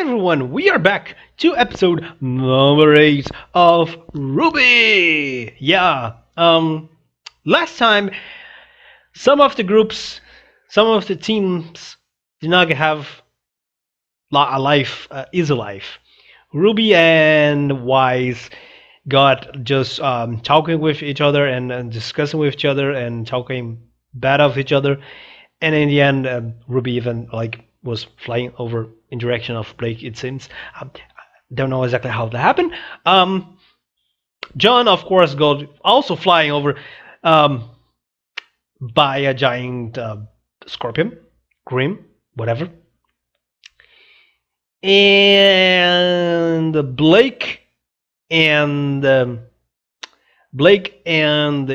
everyone, we are back to episode number 8 of RWBY. Yeah, last time some of some of the teams did not have a life, easy life. Ruby and Wise got just talking with each other and discussing with each other and talking bad of each other, and in the end, Ruby even was flying over in direction of Blake. It seems. Don't know exactly how that happened. John, of course, got also flying over by a giant scorpion, Grim, whatever. And Blake and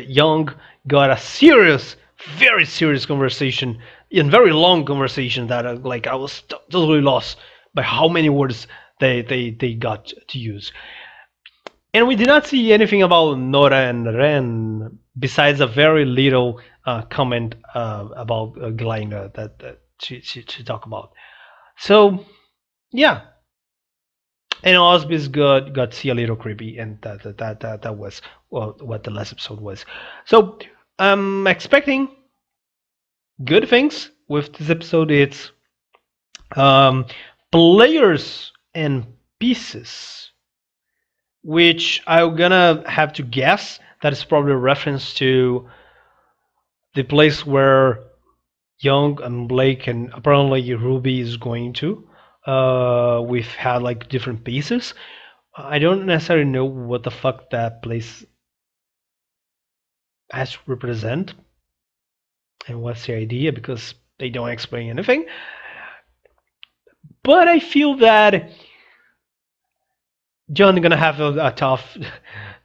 Young got a very serious conversation, and very long conversation that I was totally lost by how many words they got to use. And we did not see anything about Nora and Ren besides a very little comment about Glinda that she talked about. So yeah, and Osby's got to see a little creepy, and that was what the last episode was. So I'm expecting good things with this episode. It's players and pieces, which I'm gonna have to guess that is probably a reference to the place where Young and Blake and apparently Ruby is going to. We've had different pieces. I don't necessarily know what the fuck that place has to represent and what's the idea, because they don't explain anything. But I feel that John's gonna have a tough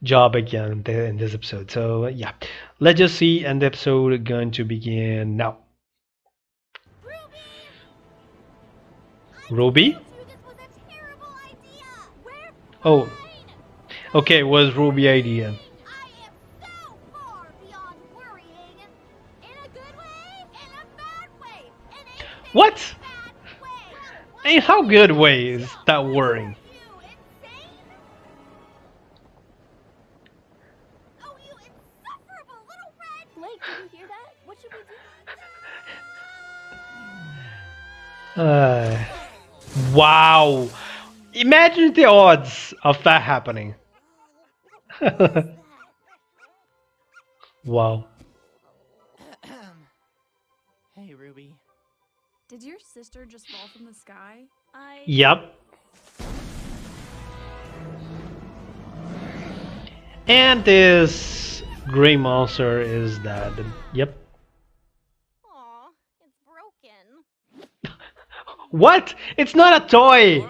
job again in this episode. So yeah, let's just see, and the episode is going to begin now. Ruby? Oh, okay, it was Ruby idea. What? In how good way is that worrying? Blake, did you hear that? What should we do? Wow! Imagine the odds of that happening. Wow. Hey, Ruby. Did your sister just fall from the sky? Yep. And this gray monster is dead. Yep. Aw, it's broken. What? It's not a toy!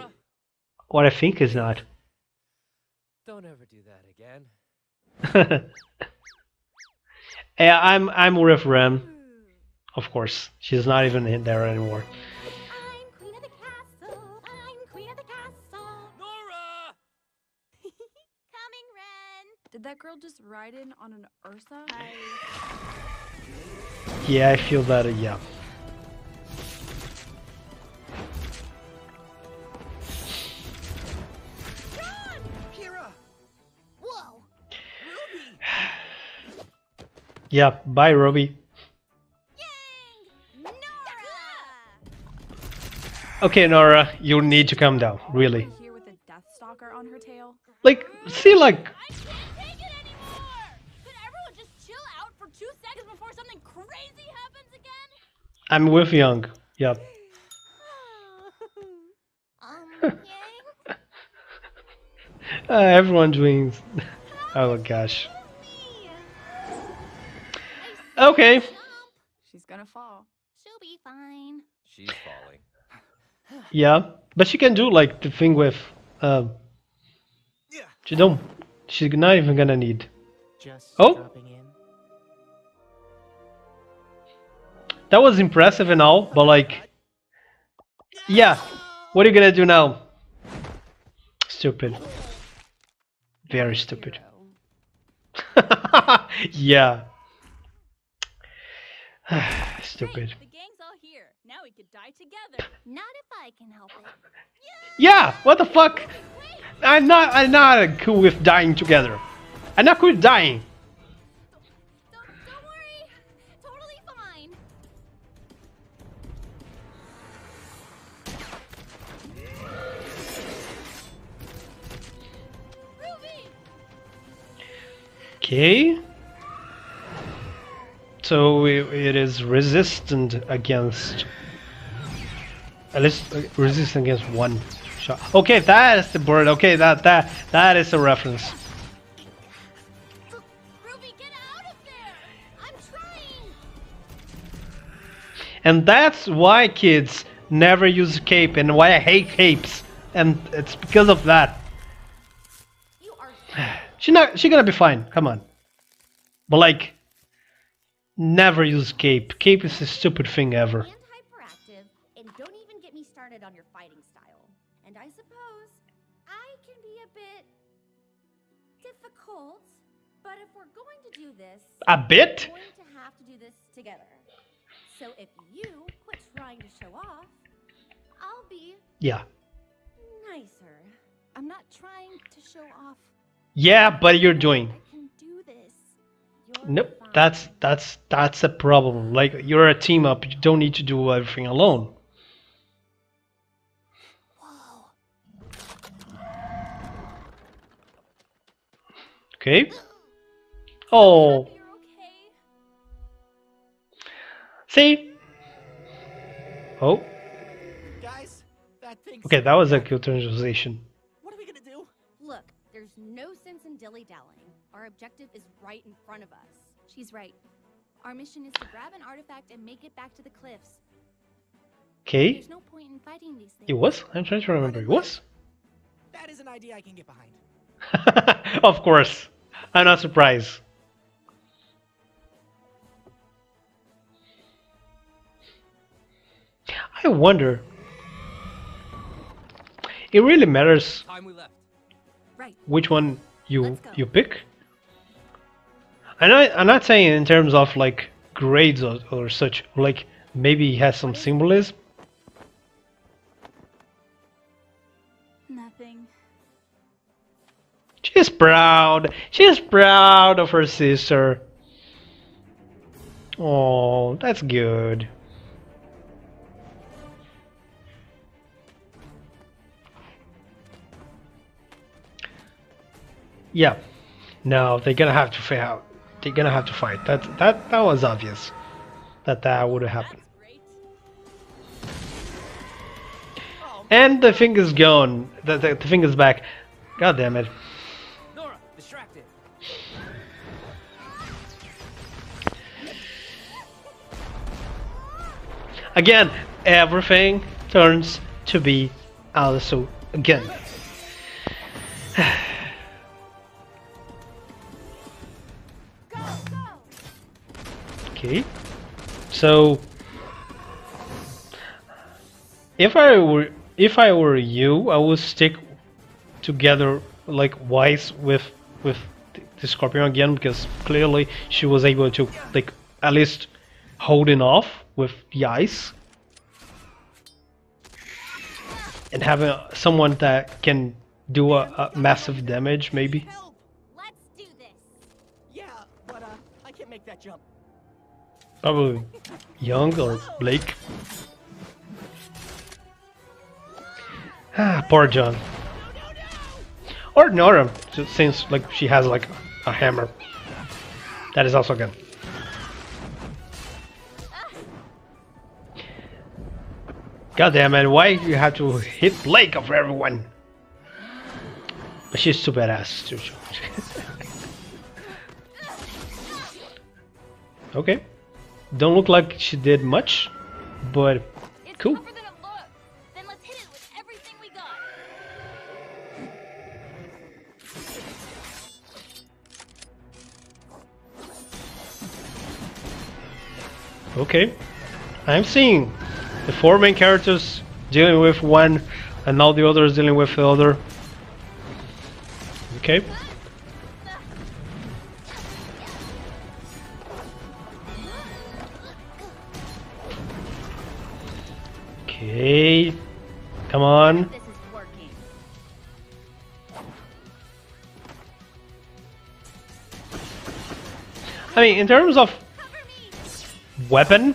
What I think is not. Don't ever do that again. Yeah, I'm with Rem. Of course. She's not even in there anymore. I'm queen of the castle. I'm queen of the castle. Nora! Coming, Ren. Did that girl just ride in on an Ursa? Yeah, I feel that, yeah. Whoa. Yeah, bye, Ruby. Nora! Okay, Nora, you need to calm down, really. Here with a death stalker on her tail. See, I can't take it anymore! Could everyone just chill out for 2 seconds before something crazy happens again? I'm with Young. Yep. Yang? Everyone dreams. Oh gosh. Okay. She's gonna fall. She'll be fine. She's falling. Yeah, but she can do the thing with she's not even gonna need. Just Oh, dropping in. that was impressive and all, but yeah, what are you gonna do now? Stupid. Very stupid. Yeah. Stupid. The gang's all here. Now we could die together. Not if I can help it. Yeah, what the fuck? Wait! I'm not cool with dying together. I'm not cool with dying. Don't worry. Totally fine. Ruby! Okay. So it is resistant against. At least resistant against one shot. Okay, that is the bird. Okay, that is a reference. Ruby, get out of there! I'm trying! And that's why kids never use cape, and why I hate capes. And it's because of that. You are She gonna be fine. Come on. But like, never use cape. Cape is the stupid thing ever. and hyperactive, and don't even get me started on your fighting style. And I suppose I can be a bit difficult, but if we're going to do this, A bit? we're going to have to do this together. So if you quit trying to show off, I'll be Yeah. nicer. I'm not trying to show off. Yeah, but you're doing. I can do this. You're Nope. fine. That's a problem. Like, you're a team up. You don't need to do everything alone. Whoa. Okay. Oh. You're okay. See? Oh. Guys, that thing's... Okay, that was a good translation. What are we gonna do? Look, there's no sense in dilly-dallying. Our objective is right in front of us. She's right. Our mission is to grab an artifact and make it back to the cliffs. Okay. There's no point in fighting these things. It was? I'm trying to remember. It was? That is an idea I can get behind. Of course. I'm not surprised. I wonder. It really matters Time we left. Right. which one you Let's go. you pick. I'm not saying in terms of like grades or such. Like maybe it has some symbolism. Nothing. She's proud. She's proud of her sister. Oh, that's good. Yeah. No, they're gonna have to fight out. They're gonna have to fight. That was obvious. That would have happened. Great. And the thing is gone. The thing is back. God damn it. Nora, distracted. Again, everything turns to be also again. Go, go. Okay. So if I were you, I would stick together like wise with the Scorpion again, because clearly she was able to like at least holding off with the ice. And having someone that can do a massive damage, maybe. Help! Let's do this. Yeah, but I can't make that jump. Probably Young or Blake. Ah, poor John. Or Nora, since like she has like a hammer. That is also good. God damn it, why you have to hit Blake of everyone? But she's too badass too. Okay. Don't look like she did much, but It's cool. tougher than it looks. Then let's hit it with everything we got. Okay. I'm seeing the four main characters dealing with one and now the others dealing with the other. Okay. Okay. Come on. This is working. I mean, in terms of Cover me. weapon,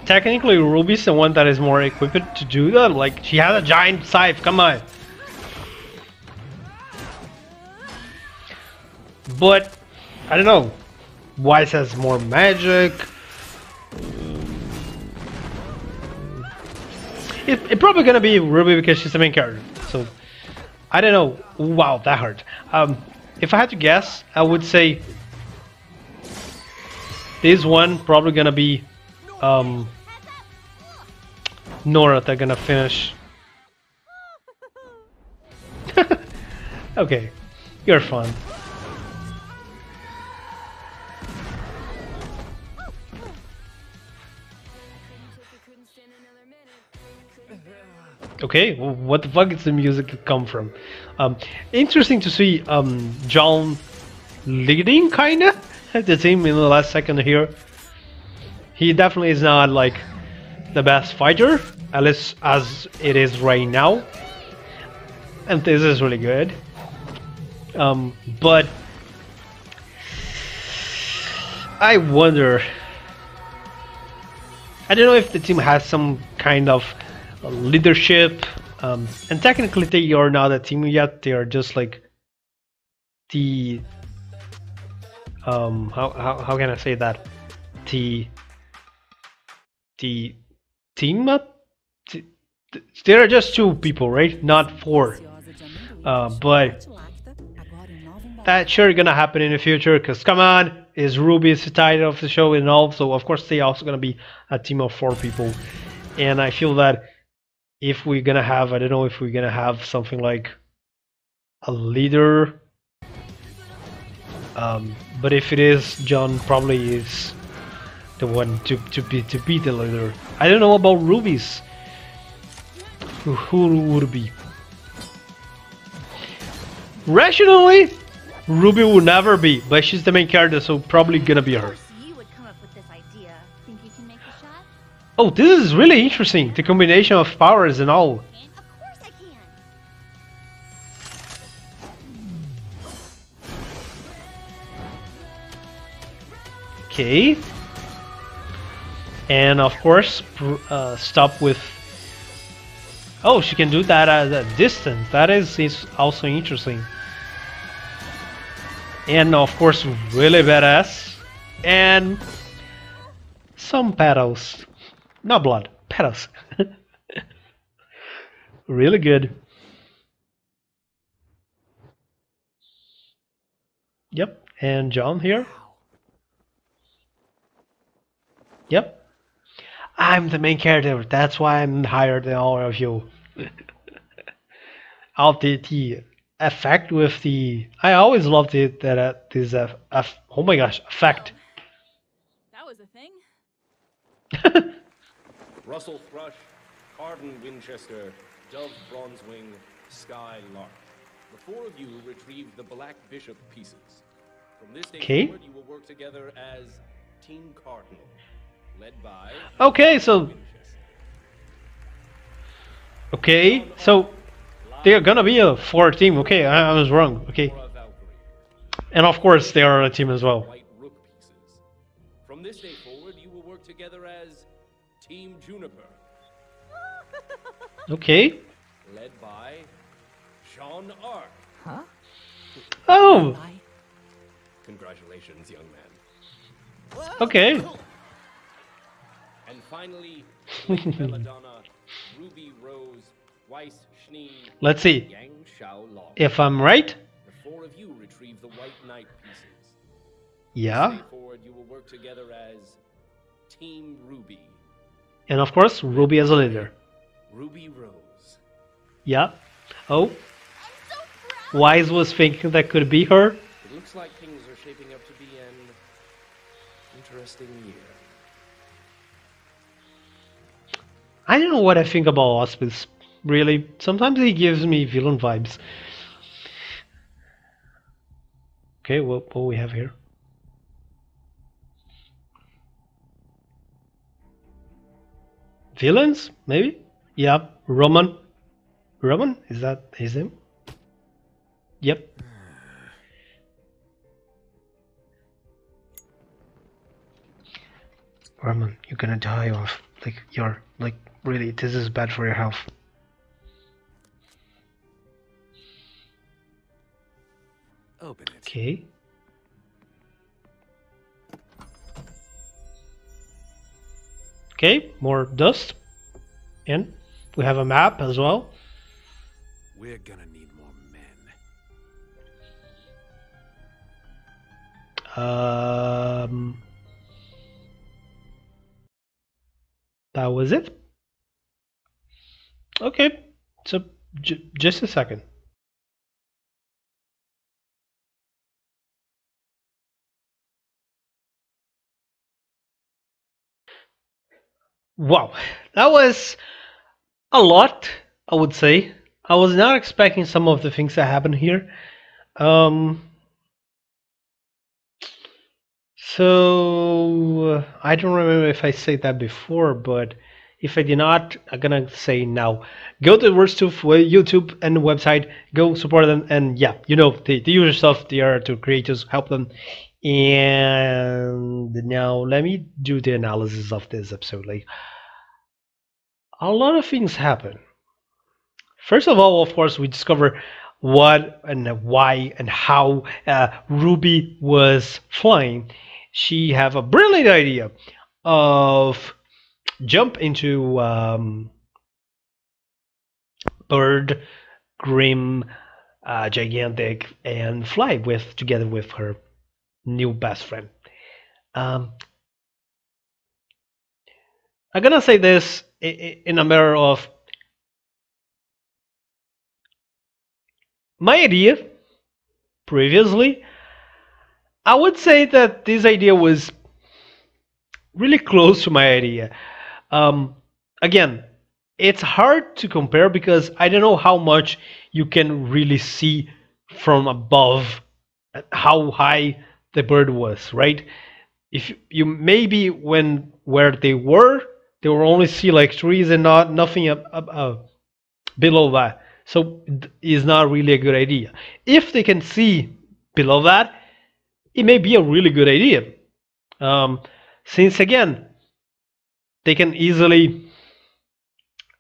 technically Ruby's the one that is more equipped to do that. Like, she has a giant scythe, come on. But, I don't know. Wise has more magic. It's probably gonna be Ruby because she's the main character. So, I don't know. Wow, that hurt. If I had to guess, I would say this one probably gonna be Nora that gonna finish. Okay, you're fun. Okay, well, what the fuck is the music come from? Interesting to see John leading kinda the team in the last second here. He definitely is not like the best fighter, at least as it is right now. And this is really good. But I wonder, I don't know if the team has some kind of leadership, and technically they are not a team yet. They are just like the how can I say that, the team up. There are just two people, right? Not four. But that's sure gonna happen in the future. Cause come on, is Ruby's the title of the show and all. So of course they also gonna be a team of 4 people. And I feel that if we're gonna have, I don't know if we're gonna have something like a leader. But if it is, John probably is the one to be the leader. I don't know about Ruby's. Who would it be? Rationally, Ruby will never be, but she's the main character, so probably gonna be her. Of course you would come up with this idea. Think you can make the shot? Oh, this is really interesting. The combination of powers and all. Of course I can. Okay. And of course, stop with. Oh, she can do that at a distance. That is also interesting. And of course, really badass. And some petals. Not blood, petals. Really good. Yep, and John here. Yep. I'm the main character, that's why I'm higher than all of you. All the effect with the... I always loved it that this oh my gosh, effect. That was a thing. Russell Thrush, Arden Winchester, Dove Bronzewing, Sky Lark. The 4 of you retrieved the Black Bishop pieces. From this day forward, you will work together as Team Cardinal, led by... Okay, so... Okay, so... They're gonna be a 4 team. Okay, I was wrong. Okay. And of course, they are a team as well. White Rook pieces. From this day forward, you will work together as Team Juniper, Okay. led by Sean Ark. Huh? Oh, Congratulations, young man. okay. And finally, Lady Belladonna, Ruby Rose, Weiss Schnee, Let's see Yang Xiao Long. if I'm right. The 4 of you retrieve the White Knight pieces. Yeah. From this day forward, you will work together as Team Ruby, And of course, Ruby as a leader. Ruby Rose. Yeah. Oh, Wise was thinking that could be her. It looks like things are shaping up to be an interesting year. I don't know what I think about Auspice. Really, sometimes he gives me villain vibes. Okay, what we have here? Villains, maybe? Yep, Roman. Roman? Is that his name? Yep. Roman, you're gonna die of like you're like really this is bad for your health. Open it. Okay. Okay, more dust. And we have a map as well. We're gonna need more men. That was it. Okay, so just a second. Wow, that was a lot, I would say. I was not expecting some of the things that happened here. So I don't remember if I said that before, but if I did not, I'm gonna say now. Go to Rooster Teeth YouTube and website. Go support them, and yeah, you know the usual stuff. They are to creators, help them. And now let me do the analysis of this episode. Like a lot of things happen. First of all, of course, we discover what and why and how Ruby was flying. She have a brilliant idea of jump into bird, grim, gigantic, and fly with together with her new best friend. I'm gonna say this in a matter of my idea previously. I would say that this idea was really close to my idea. Again, it's hard to compare because I don't know how much you can really see from above how high the bird was, right? If you maybe when where they were only see like trees and not nothing below that. So it's not really a good idea. If they can see below that, it may be a really good idea. Since again, they can easily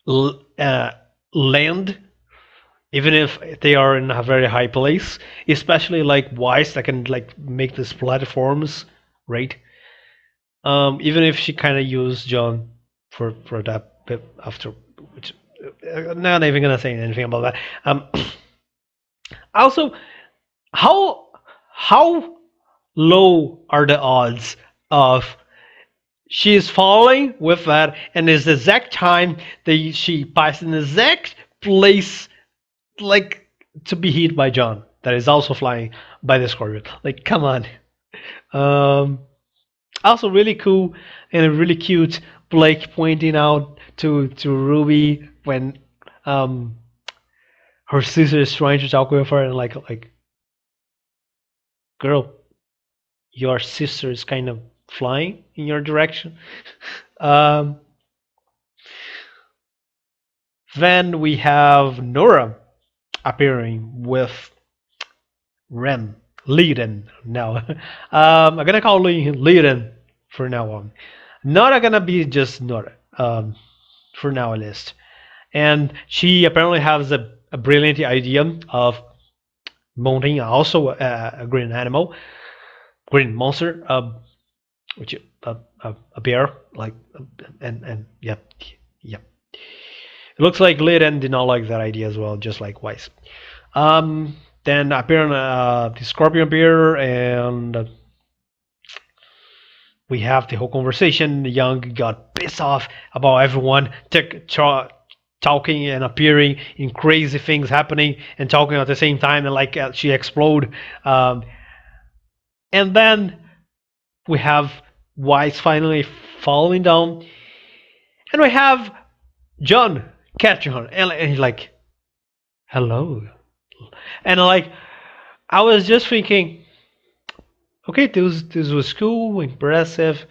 land even if they are in a very high place, especially like Wise that can like make these platforms, right? Even if she kind of used John for that bit after, which not even gonna say anything about that. Also, how low are the odds of she is falling with that, and is the exact time that she passes in the exact place, like to be hit by John, that is also flying by the Scorpion. Like, come on. Also, really cool and really cute. Blake pointing out to Ruby when her sister is trying to talk with her, and like, girl, your sister is kind of flying in your direction. Then we have Nora appearing with Rem, Leiden now. I'm gonna call Leiden for now on. Not gonna be just Nora for now at least. And she apparently has a brilliant idea of mounting also a green animal, green monster, which a bear, like, and yep. It looks like Leiden did not like that idea as well, just like Weiss. Then apparently the Scorpion appear, and we have the whole conversation. Young got pissed off about everyone talking and appearing in crazy things happening and talking at the same time, and like she explode. And then we have Weiss finally falling down, and we have John catching her, and he's like, "Hello," and like I was just thinking, okay, this was cool, impressive.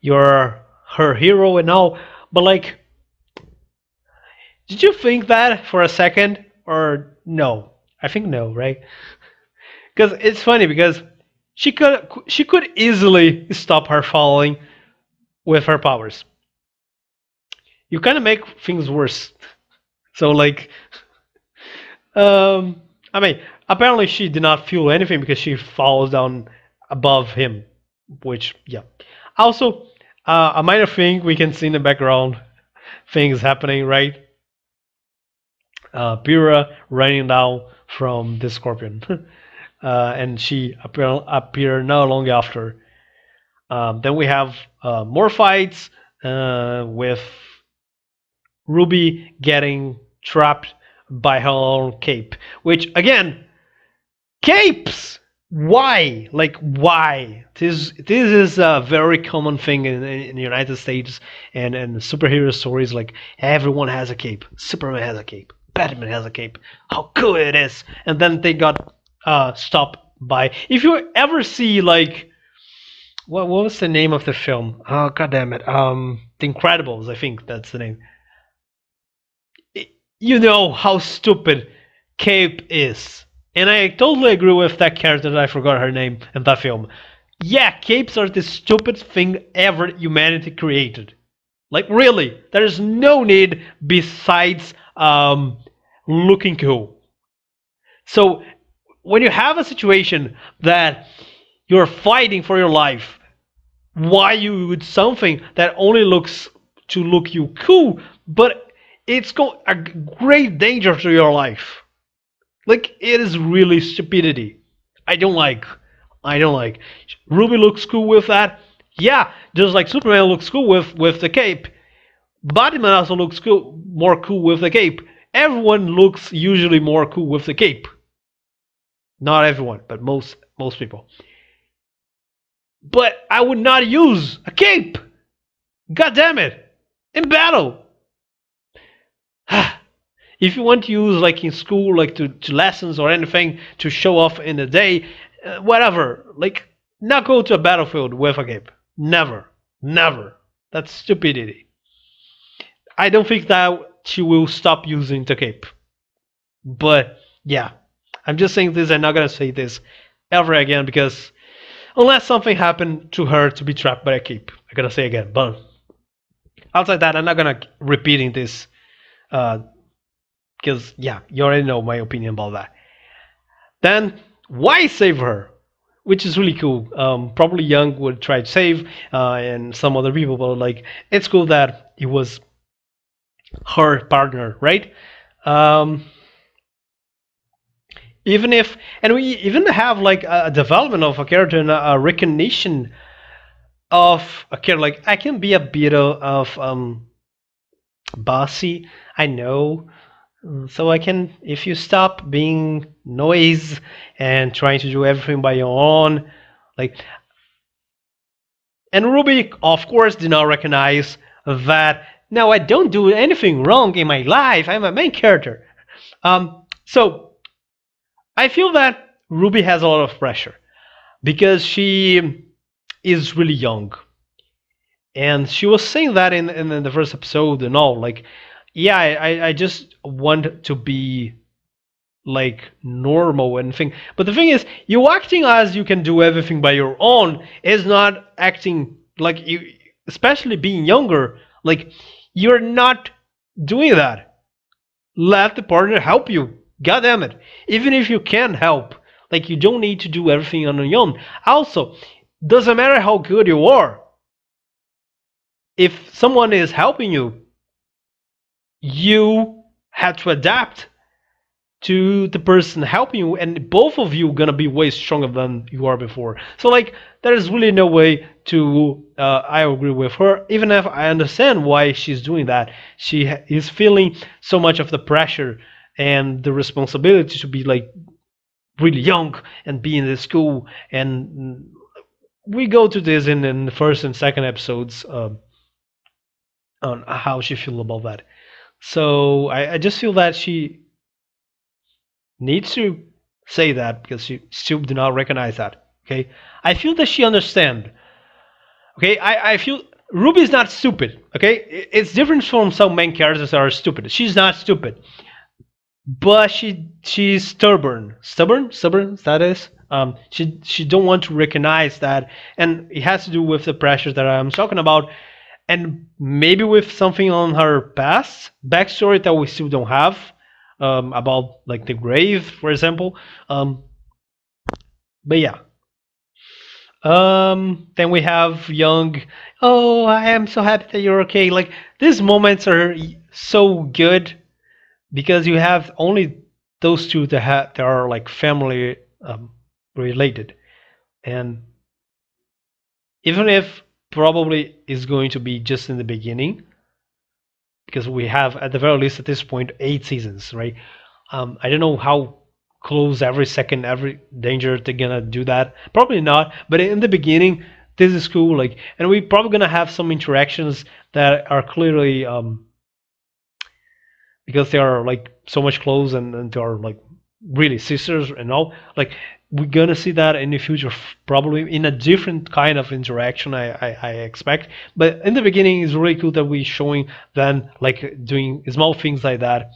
You're her hero and all, but like Did you think that for a second or no? I think no, right? Because it's funny because she could easily stop her falling with her powers. You kind of make things worse. So like, I mean, apparently she did not feel anything because she falls down above him, which yeah. Also, a minor thing we can see in the background, things happening, right? Pyrrha running down from the scorpion, and she appear not long after. Then we have more fights with Ruby getting trapped by her own cape, which again, capes. Why? Like why? This is a very common thing in the United States and superhero stories. Like everyone has a cape. Superman has a cape. Batman has a cape. How cool it is! And then they got stopped by. If you ever see like what was the name of the film? Oh god damn it! The Incredibles. I think that's the name. You know how stupid Cape is. And I totally agree with that character that I forgot her name in that film. Yeah, capes are the stupidest thing ever humanity created. Like really, there is no need besides looking cool. So when you have a situation that you're fighting for your life, why you would something that only looks to look you cool, but it's a great danger to your life. Like it is really stupidity. I don't like. I don't like. Ruby looks cool with that. Yeah, just like Superman looks cool with the cape. Batman also looks cool, more cool with the cape. Everyone looks usually more cool with the cape. Not everyone, but most people. But I would not use a cape. God damn it! In battle. If you want to use like in school, like to lessons or anything to show off in the day, whatever. Like not go to a battlefield with a cape. Never, never. That's stupidity. I don't think that she will stop using the cape. But yeah, I'm just saying this. I'm not gonna say this ever again because unless something happened to her to be trapped by a cape, I'm gonna say again. But outside that, I'm not gonna repeating this. Because yeah, you already know my opinion about that. Then why save her? Which is really cool. Probably Young would try to save, and some other people, but like it's cool that it was her partner, right? Even if, and we even have like a development of a character and a recognition of a character. Like I can be a bit of bossy, I know. So I can, if you stop being noise and trying to do everything by your own, like, and Ruby, of course, did not recognize that. No, I don't do anything wrong in my life. I'm a main character. So I feel that Ruby has a lot of pressure because she is really young, and she was saying that in the first episode and all, like. Yeah, I just want to be like normal and thing. But the thing is, you acting as you can do everything by your own is not acting like you, especially being younger. Like you're not doing that. Let the partner help you. God damn it. Even if you can help, like you don't need to do everything on your own. Also, doesn't matter how good you are. If someone is helping you, you have to adapt to the person helping you, and both of you gonna be way stronger than you are before. So like there is really no way to I agree with her, even if I understand why she's doing that. She is feeling so much of the pressure and the responsibility to be like really young and be in the school, and we go to this in the first and second episodes on how she feels about that. So I just feel that she needs to say that because she still do not recognize that. Okay, I feel that she understand. Okay, I feel Ruby's not stupid, okay? It's different from some main characters that are stupid. She's not stupid, but she's stubborn. Stubborn. That is. She don't want to recognize that, and it has to do with the pressures that I'm talking about, and maybe with something on her past backstory that we still don't have, about like the grave, for example. But yeah. Then we have Young. Oh, I am so happy that you're okay. Like these moments are so good because you have only those two that are like family related, and even if probably is going to be just in the beginning, because we have at the very least at this point 8 seasons, right? I don't know how close every second, every danger they're gonna do that. Probably not, but in the beginning, this is cool. Like, and we probably gonna have some interactions that are clearly because they are like so much close and they are like really sisters and all. Like, we're gonna see that in the future, probably in a different kind of interaction. I expect, but in the beginning, it's really cool that we're showing them like doing small things like that,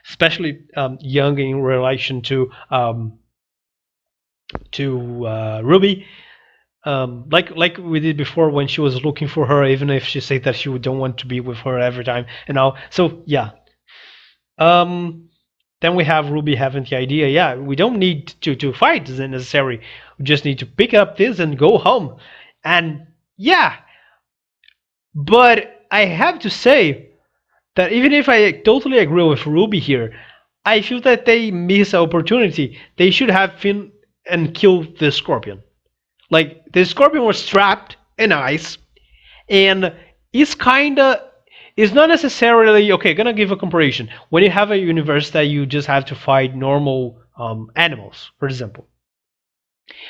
especially Young in relation to Ruby. Like we did before when she was looking for her, even if she said that she don't want to be with her every time and all. So yeah. Then we have Ruby having the idea, yeah, we don't need to fight as necessary. We just need to pick up this and go home. And yeah, but I have to say that even if I totally agree with Ruby here, I feel that they miss an opportunity. They should have been and killed the Scorpion. Like, the Scorpion was trapped in ice, and it's kinda, it's not necessarily, okay, gonna give a comparison. When you have a universe that you just have to fight normal animals, for example.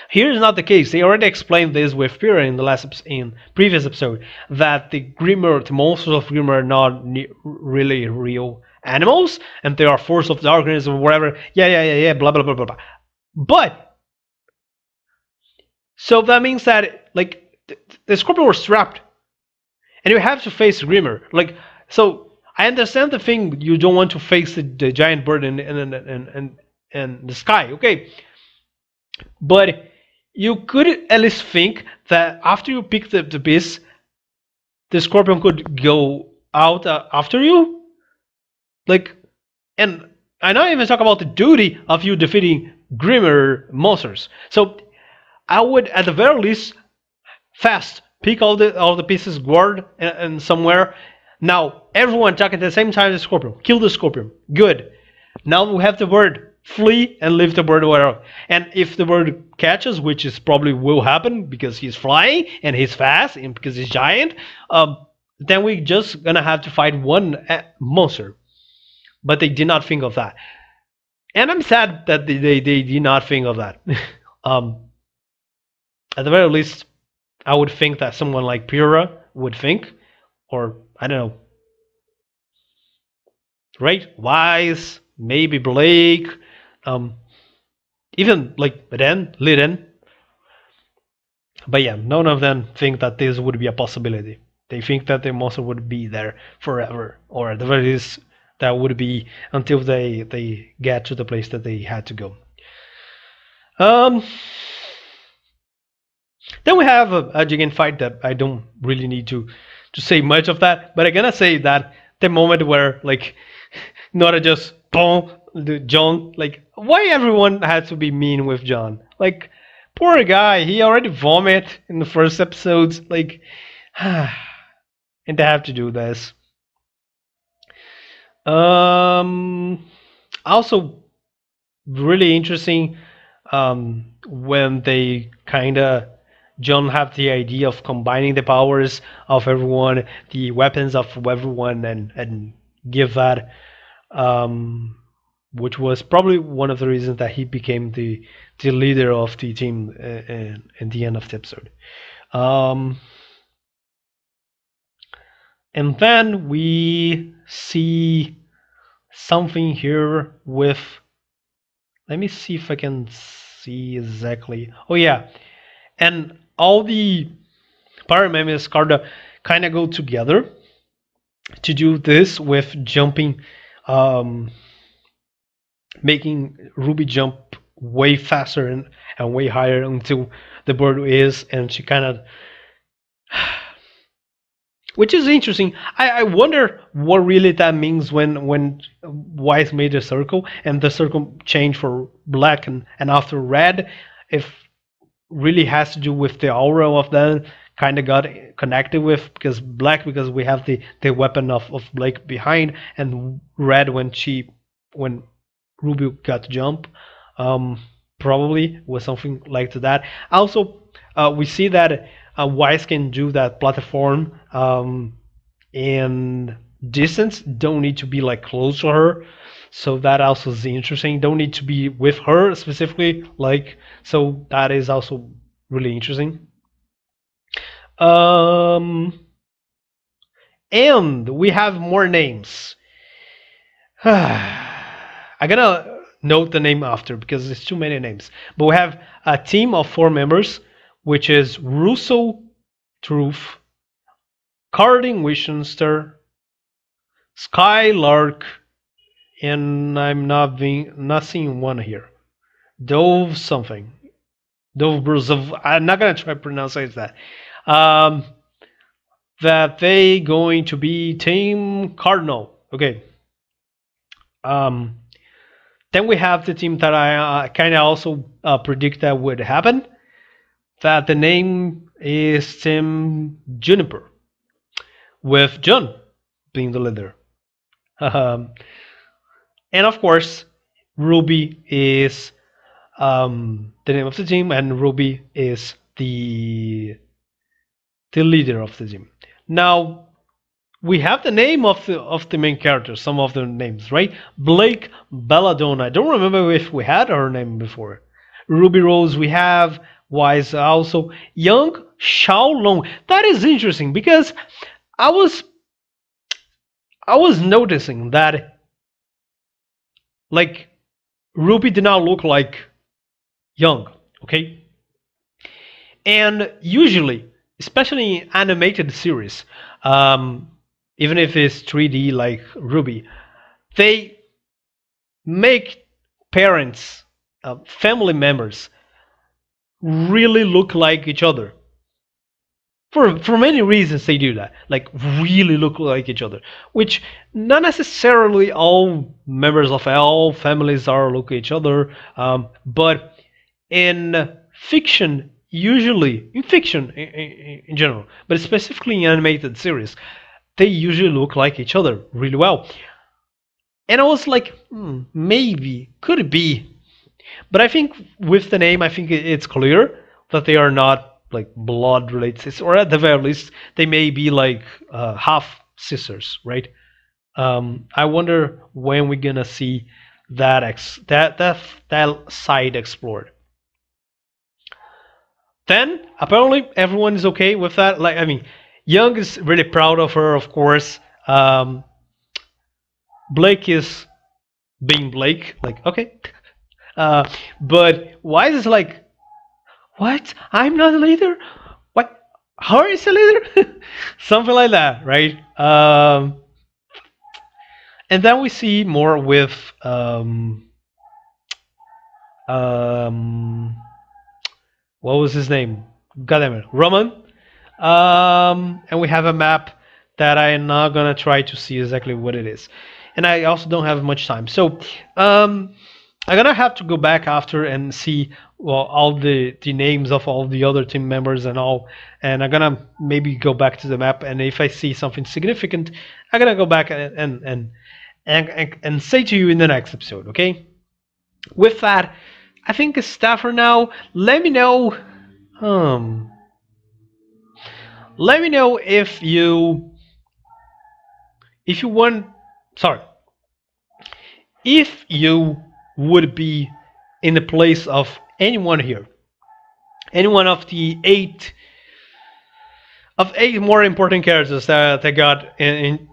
Here is not the case. They already explained this with Pyrrha in the in previous episode, that the Grimmer, the monsters of Grimmer are not really real animals, and they are force of darkness or whatever. Yeah, blah blah blah blah blah. But so that means that like the Scorpion was trapped, and you have to face Grimmer. Like, so I understand the thing, you don't want to face the giant bird in the sky, okay? But you could at least think that after you pick the beast, the Scorpion could go out after you. Like, and I not even talk about the duty of you defeating Grimmer monsters. So I would at the very least fast pick all the pieces, guard and somewhere. Now everyone attack at the same time the Scorpion. Kill the Scorpion. Good. Now we have the bird. Flee and leave the bird wherever. And if the bird catches, which is probably will happen because he's flying and he's fast and because he's giant, then we just gonna have to fight one monster. But they did not think of that, and I'm sad that they did not think of that. At the very least, I would think that someone like Pyrrha would think, or I don't know, right? Wise, maybe Blake. Even like Liden. But yeah, none of them think that this would be a possibility. They think that the monster would be there forever, or at the very least, that would be until they get to the place that they had to go. Then we have a giant fight that I don't really need to say much of that, but I'm gonna say that the moment where like Nora just boom, John, like, why everyone had to be mean with John? Like, poor guy, he already vomited in the first episodes, like, and they have to do this. Also, really interesting when they kinda John have the idea of combining the powers of everyone, the weapons of everyone, and give that. Which was probably one of the reasons that he became the leader of the team in the end of the episode. And then we see something here with, let me see if I can see exactly. Oh yeah, and all the Paramemics kind of go together to do this with jumping, um, making Ruby jump way faster and way higher until the bird is, and she kind of, which is interesting. I wonder what really that means when Wise made a circle and the circle changed for black and after red, if really has to do with the aura of that kind of got connected with, because black, because we have the weapon of Blake behind, and red when Ruby got to jump, probably was something like to that. Also, we see that Wise can do that platform in distance. Don't need to be like close to her, so that also is interesting. Don't need to be with her specifically, like, so that is also really interesting. And we have more names. I'm gonna note the name after because there's too many names. But we have a team of 4 members, which is Russo Truth, Carding Winchester, Skylark, and I'm not seeing one here. Dove something. Dove Bruzov. I'm not gonna try to pronounce that. That they going to be Team Cardinal. Okay. Then we have the team that I kind of also predict that would happen. That the name is Team Juniper, with John being the leader. And of course, Ruby is the name of the team, and Ruby is the leader of the team. Now, we have the name of the main characters, some of the names, right? Blake Belladonna. I don't remember if we had her name before. Ruby Rose, we have. Wise also. Young Xiaolong. That is interesting because I was noticing that, like, Ruby did not look like Young, okay? And usually, especially in animated series, even if it's 3D like Ruby, they make parents, family members, really look like each other. For many reasons they do that, like really look like each other, which not necessarily all members of all families are look at each other, but in fiction, usually in fiction in general, but specifically in animated series, they usually look like each other really well. And I was like, maybe, could it be? But I think with the name, I think it's clear that they are not like blood related, or at the very least, they may be like half sisters, right? I wonder when we're gonna see that side explored. Then apparently everyone is okay with that. Like, I mean, Young is really proud of her, of course. Blake is being Blake, like, okay. But Wise is like, what? I'm not a leader? What? Her is a leader? Something like that, right? And then we see more with what was his name? God damn it, Roman. And we have a map that I'm not gonna try to see exactly what it is, and I also don't have much time. So I'm gonna have to go back after and see, well, all the names of all the other team members and all, and I'm gonna maybe go back to the map, and if I see something significant, I'm gonna go back and say to you in the next episode. Okay. With that, I think it's that for now. Let me know. Let me know if you want. Sorry. If you would be in the place of anyone here, anyone of the eight more important characters that they got in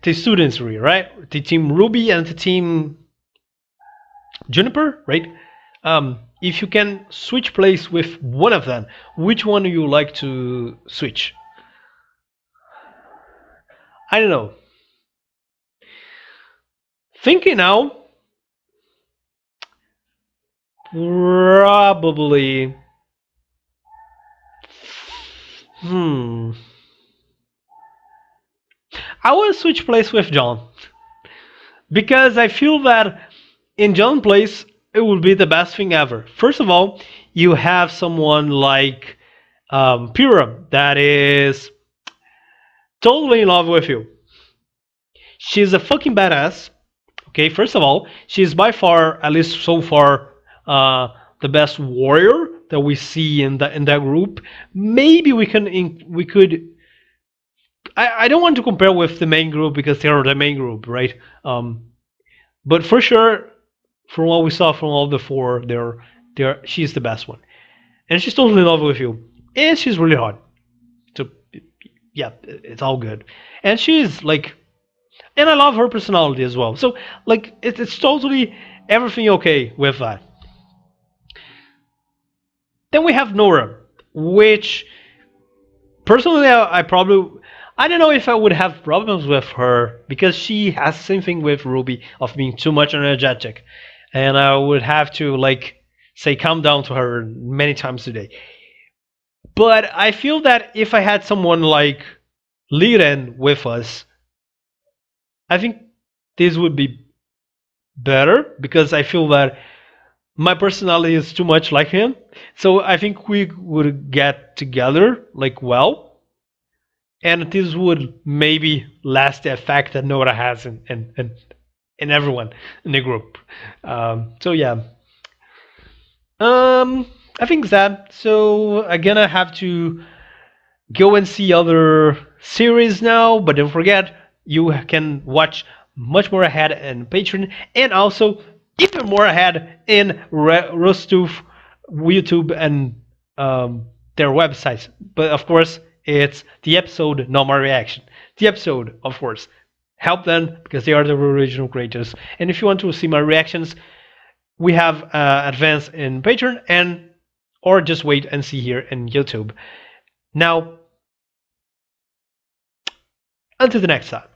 the students, right? The team Ruby and the team Juniper, right? If you can switch place with one of them, which one do you like to switch? I don't know. Thinking now, probably. Hmm. I will switch place with John because I feel that in John's place it would be the best thing ever. First of all, you have someone like Pura that is totally in love with you. She's a fucking badass. Okay, first of all, she's by far, at least so far, the best warrior that we see in that group. Maybe we could. I don't want to compare with the main group because they are the main group, right? But for sure, from what we saw from all the four, she's the best one, and she's totally in love with you, and she's really hot. So yeah, it's all good, and she's like, and I love her personality as well. So like, it's totally everything okay with that. Then we have Nora, which personally I don't know if I would have problems with her because she has the same thing with Ruby of being too much energetic, and I would have to like say calm down to her many times a day. But I feel that if I had someone like Liren with us, I think this would be better because I feel that my personality is too much like him. So I think we would get together like well, and this would maybe last the effect that Nora has in everyone in the group. So yeah, I think that. So I'm gonna have to go and see other series now, but don't forget you can watch much more ahead in Patreon and also even more ahead in Rooster Teeth, YouTube, and their websites. But of course, it's the episode, not my reaction. The episode, of course. Help them because they are the original creators. And if you want to see my reactions, we have advance in Patreon and or just wait and see here in YouTube. Now, until the next time.